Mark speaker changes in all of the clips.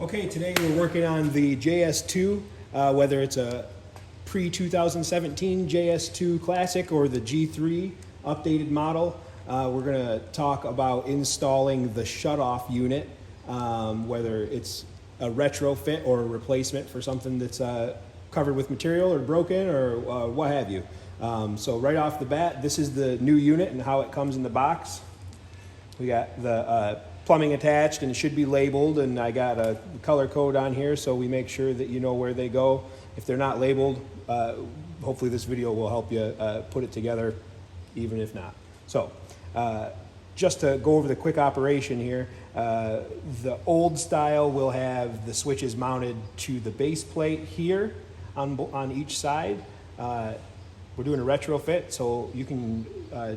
Speaker 1: Okay, today we're working on the JS2, whether it's a pre-2017 JS2 Classic or the G3 updated model. We're going to talk about installing the shutoff unit, whether it's a retrofit or a replacement for something that's covered with material or broken or what have you. So right off the bat, this is the new unit and how it comes in the box. We got the plumbing attached and it should be labeled, and I got a color code on here so we make sure that you know where they go. If they're not labeled, hopefully this video will help you put it together, even if not. So just to go over the quick operation here, the old style will have the switches mounted to the base plate here on each side. We're doing a retrofit, so you can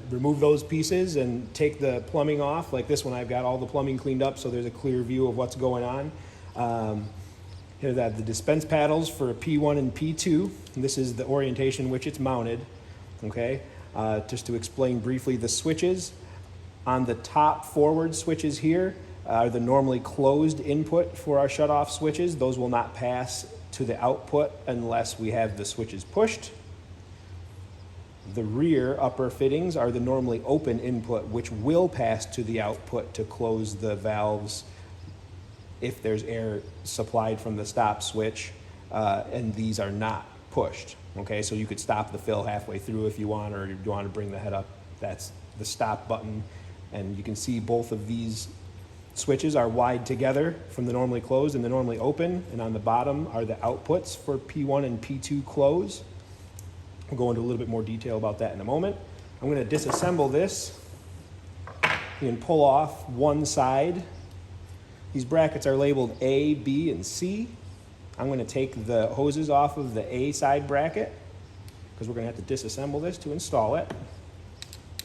Speaker 1: remove those pieces and take the plumbing off. Like this one, I've got all the plumbing cleaned up so there's a clear view of what's going on. Here they have the dispense paddles for P1 and P2. And this is the orientation in which it's mounted. Okay, just to explain briefly the switches. On the top forward switches here are the normally closed input for our shutoff switches. Those will not pass to the output unless we have the switches pushed. The rear upper fittings are the normally open input, which will pass to the output to close the valves if there's air supplied from the stop switch, and these are not pushed. Okay, so you could stop the fill halfway through if you want, or you want to bring the head up. That's the stop button, and you can see both of these switches are wide together from the normally closed and the normally open, and on the bottom are the outputs for P1 and P2 close. We'll go into a little bit more detail about that in a moment. I'm going to disassemble this. You can pull off one side. These brackets are labeled A, B, and C. I'm going to take the hoses off of the A side bracket because we're going to have to disassemble this to install it.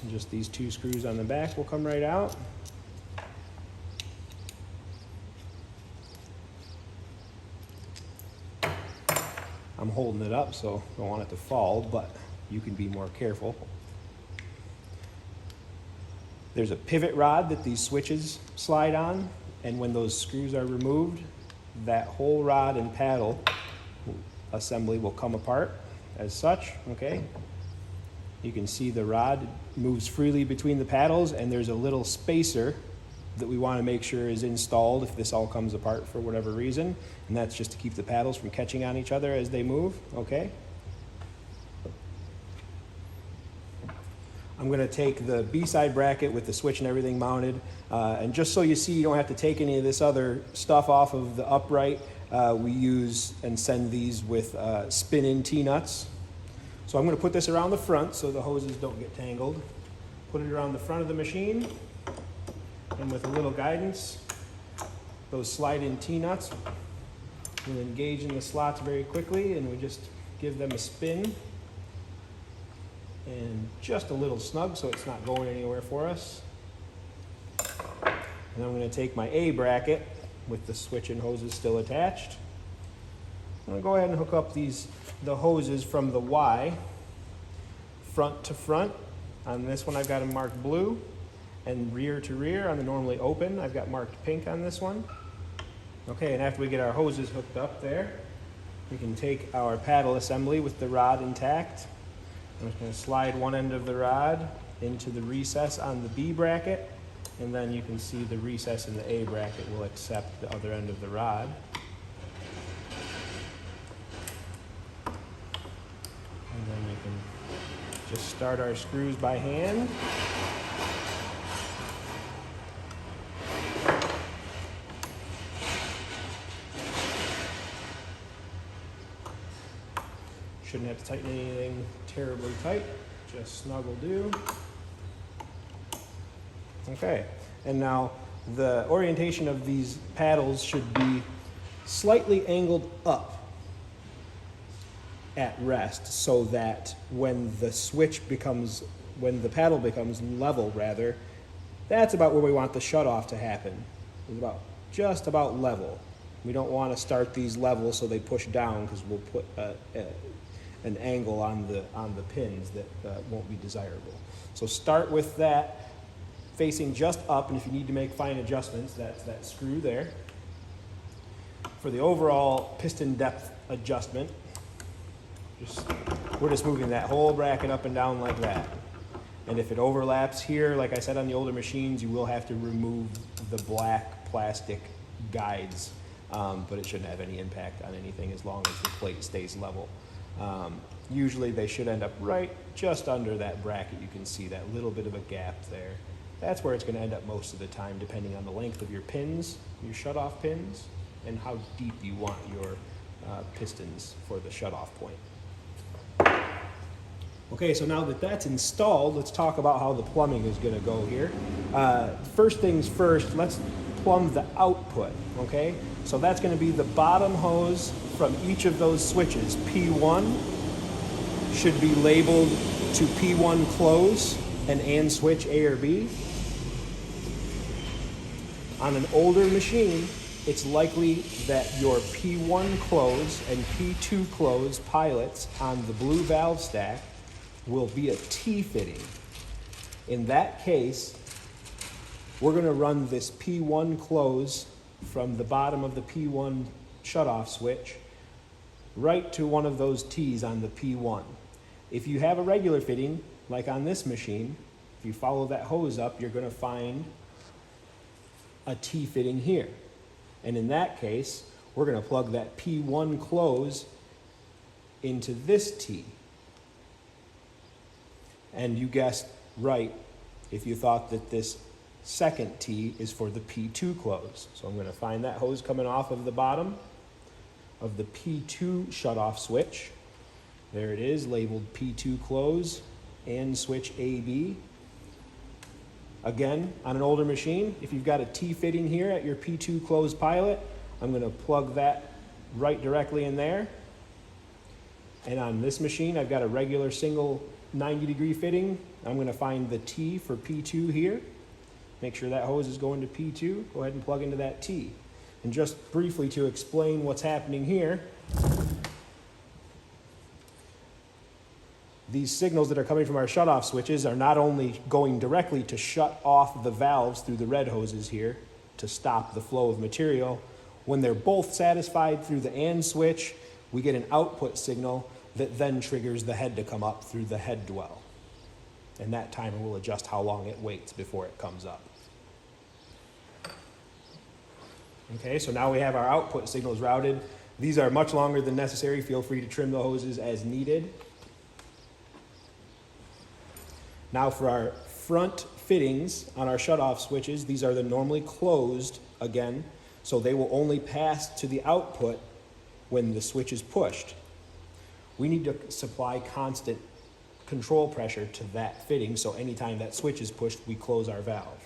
Speaker 1: And just these two screws on the back will come right out. I'm holding it up, so I don't want it to fall, but you can be more careful. There's a pivot rod that these switches slide on, and when those screws are removed, that whole rod and paddle assembly will come apart as such, okay? You can see the rod moves freely between the paddles, and there's a little spacer that we want to make sure is installed if this all comes apart for whatever reason, and that's just to keep the paddles from catching on each other as they move, okay? I'm going to take the B-side bracket with the switch and everything mounted, and just so you see, you don't have to take any of this other stuff off of the upright. We use and send these with spin-in T-nuts. So I'm going to put this around the front so the hoses don't get tangled. Put it around the front of the machine. And with a little guidance, those slide-in T-nuts will engage in the slots very quickly, and we just give them a spin and just a little snug so it's not going anywhere for us. And I'm going to take my A bracket with the switch and hoses still attached. I'm going to go ahead and hook up the hoses from the Y front to front. On this one I've got them marked blue. And rear to rear on the normally open, I've got marked pink on this one. Okay, and after we get our hoses hooked up there, we can take our paddle assembly with the rod intact. I'm just going to slide one end of the rod into the recess on the B bracket, and then you can see the recess in the A bracket will accept the other end of the rod. And then you can just start our screws by hand. Shouldn't have to tighten anything terribly tight, just snug will do. Okay, and now the orientation of these paddles should be slightly angled up at rest so that when the paddle becomes level rather, that's about where we want the shutoff to happen. It's just about level. We don't want to start these level so they push down because we'll put an angle on the pins that won't be desirable. So start with that facing just up, and if you need to make fine adjustments, that's that screw there. For the overall piston depth adjustment, we're just moving that whole bracket up and down like that. And if it overlaps here, like I said on the older machines, you will have to remove the black plastic guides, but it shouldn't have any impact on anything as long as the plate stays level. Usually they should end up right just under that bracket. You can see that little bit of a gap there. That's where it's going to end up most of the time, depending on the length of your pins, your shutoff pins, and how deep you want your pistons for the shutoff point. Okay, so now that that's installed, let's talk about how the plumbing is going to go here. First things first, let's plumb the output, okay? So that's going to be the bottom hose from each of those switches. P1 should be labeled to P1 close and switch A or B. On an older machine, it's likely that your P1 close and P2 close pilots on the blue valve stack will be a T fitting. In that case, we're going to run this P1 close from the bottom of the P1 shutoff switch right to one of those T's on the P1. If you have a regular fitting, like on this machine, if you follow that hose up, you're going to find a T fitting here. And in that case, we're going to plug that P1 close into this T. And you guessed right if you thought that this second T is for the P2 close. So I'm going to find that hose coming off of the bottom of the P2 shutoff switch. There it is, labeled P2 close and switch AB. Again, on an older machine, if you've got a T fitting here at your P2 close pilot, I'm going to plug that right directly in there. And on this machine, I've got a regular single 90-degree fitting. I'm going to find the T for P2 here. Make sure that hose is going to P2. Go ahead and plug into that T. And just briefly to explain what's happening here, these signals that are coming from our shutoff switches are not only going directly to shut off the valves through the red hoses here to stop the flow of material. When they're both satisfied through the AND switch, we get an output signal that then triggers the head to come up through the head dwell. And that timer will adjust how long it waits before it comes up. Okay, so now we have our output signals routed. These are much longer than necessary. Feel free to trim the hoses as needed. Now for our front fittings on our shutoff switches, these are the normally closed again, so they will only pass to the output when the switch is pushed. We need to supply constant control pressure to that fitting, so anytime that switch is pushed, we close our valve.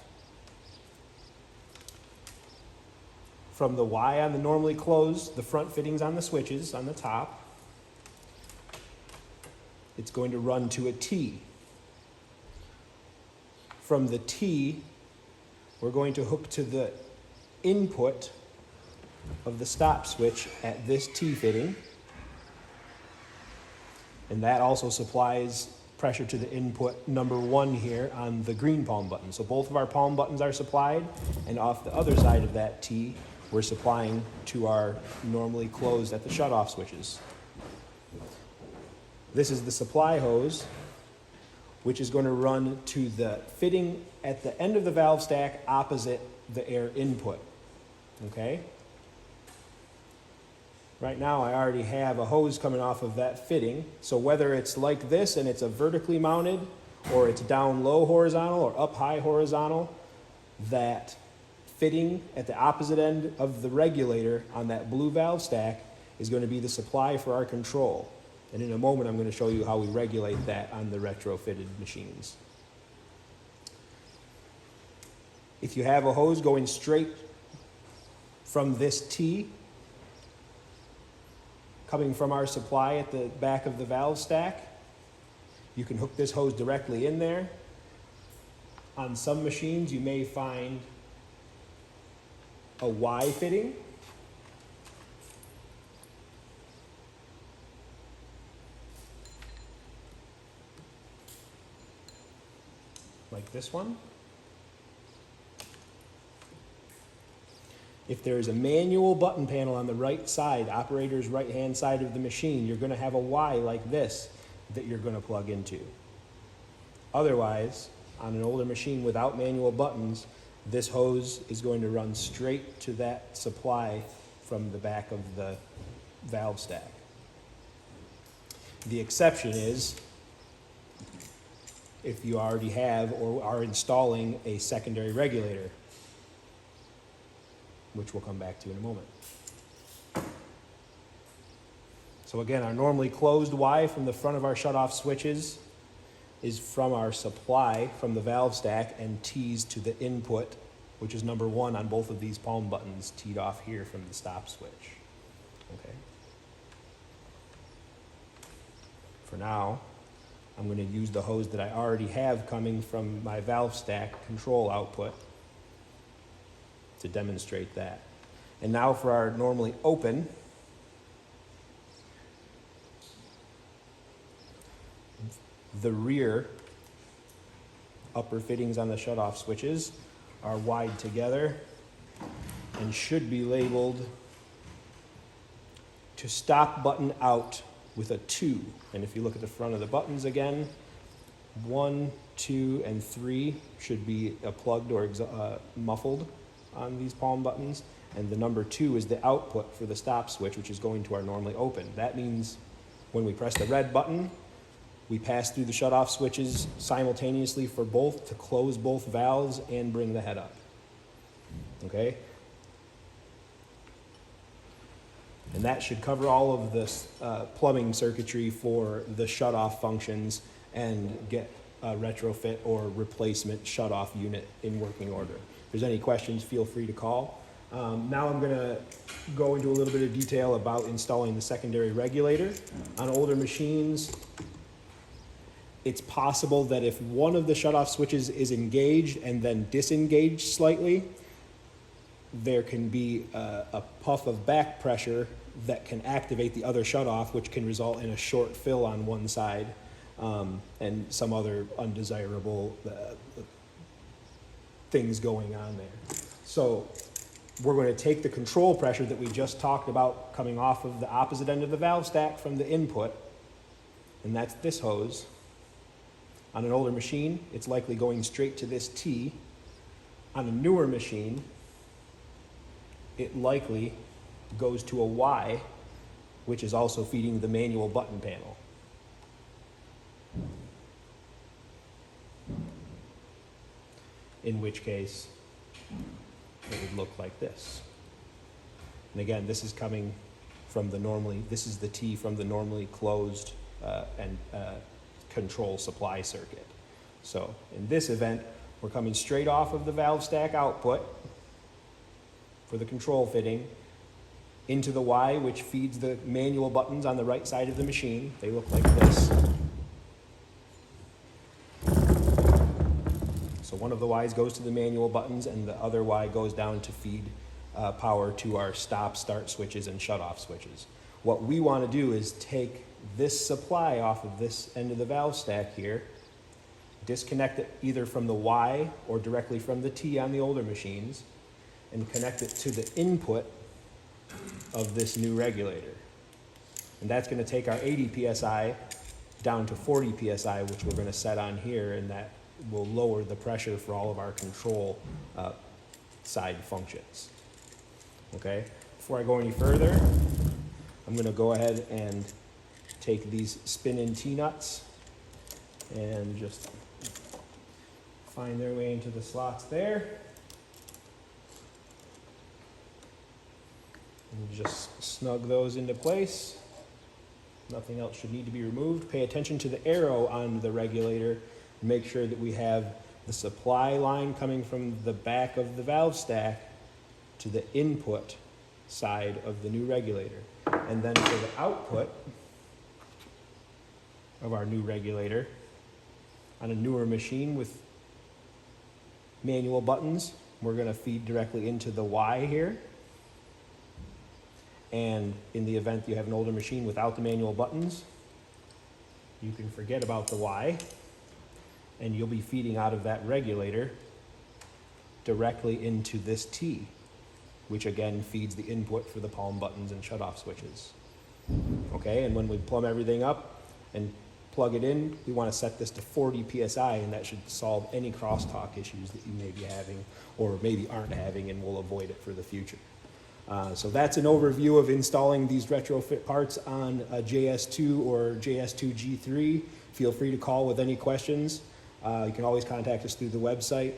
Speaker 1: From the Y on the normally closed, the front fittings on the switches on the top, it's going to run to a T. From the T, we're going to hook to the input of the stop switch at this T fitting. And that also supplies pressure to the input number 1 here on the green palm button. So both of our palm buttons are supplied, and off the other side of that T, we're supplying to our normally closed at the shutoff switches. This is the supply hose, which is going to run to the fitting at the end of the valve stack opposite the air input. Okay? Right now I already have a hose coming off of that fitting, so whether it's like this and it's a vertically mounted, or it's down low horizontal or up high horizontal, that fitting at the opposite end of the regulator on that blue valve stack is going to be the supply for our control. And in a moment I'm going to show you how we regulate that on the retrofitted machines. If you have a hose going straight from this T, coming from our supply at the back of the valve stack, you can hook this hose directly in there. On some machines, you may find a Y fitting. Like this one. If there is a manual button panel on the right side, operator's right-hand side of the machine, you're going to have a Y like this that you're going to plug into. Otherwise, on an older machine without manual buttons, this hose is going to run straight to that supply from the back of the valve stack. The exception is if you already have or are installing a secondary regulator, which we'll come back to in a moment. So again, our normally closed Y from the front of our shutoff switches is from our supply from the valve stack and tees to the input, which is number 1 on both of these palm buttons teed off here from the stop switch. Okay. For now, I'm going to use the hose that I already have coming from my valve stack control output to demonstrate that. And now for our normally open, the rear upper fittings on the shutoff switches are wide together and should be labeled to stop button out with a 2. And if you look at the front of the buttons again, 1, 2, and 3 should be plugged or muffled on these palm buttons. And the number 2 is the output for the stop switch, which is going to our normally open. That means when we press the red button, we pass through the shutoff switches simultaneously for both to close both valves and bring the head up. Okay? And that should cover all of this plumbing circuitry for the shutoff functions and get a retrofit or replacement shutoff unit in working order. If there's any questions, feel free to call. Now I'm going to go into a little bit of detail about installing the secondary regulator. On older machines, it's possible that if one of the shutoff switches is engaged and then disengaged slightly, there can be a puff of back pressure that can activate the other shutoff, which can result in a short fill on one side and some other undesirable things going on there. So we're going to take the control pressure that we just talked about coming off of the opposite end of the valve stack from the input, and that's this hose. On an older machine, it's likely going straight to this T. On a newer machine, it likely goes to a Y, which is also feeding the manual button panel. In which case, it would look like this. And again, this is coming from the normally, this is the T from the normally closed and control supply circuit. So in this event, we're coming straight off of the valve stack output for the control fitting into the Y, which feeds the manual buttons on the right side of the machine. They look like this. So one of the Ys goes to the manual buttons and the other Y goes down to feed power to our stop, start switches and shut-off switches. What we want to do is take this supply off of this end of the valve stack here, disconnect it either from the Y or directly from the T on the older machines, and connect it to the input of this new regulator. And that's going to take our 80 psi down to 40 psi, which we're going to set on here, and that will lower the pressure for all of our control side functions. Okay, before I go any further, I'm going to go ahead and take these spin-in T-nuts and just find their way into the slots there. And just snug those into place. Nothing else should need to be removed. Pay attention to the arrow on the regulator. Make sure that we have the supply line coming from the back of the valve stack to the input side of the new regulator. And then for the output of our new regulator, on a newer machine with manual buttons, we're going to feed directly into the Y here. And in the event you have an older machine without the manual buttons, you can forget about the Y, and you'll be feeding out of that regulator directly into this T. which again feeds the input for the palm buttons and shutoff switches. Okay, and when we plumb everything up and plug it in, we want to set this to 40 psi, and that should solve any crosstalk issues that you may be having or maybe aren't having, and we'll avoid it for the future. So that's an overview of installing these retrofit parts on a JS2 or JS2 G3. Feel free to call with any questions. You can always contact us through the website.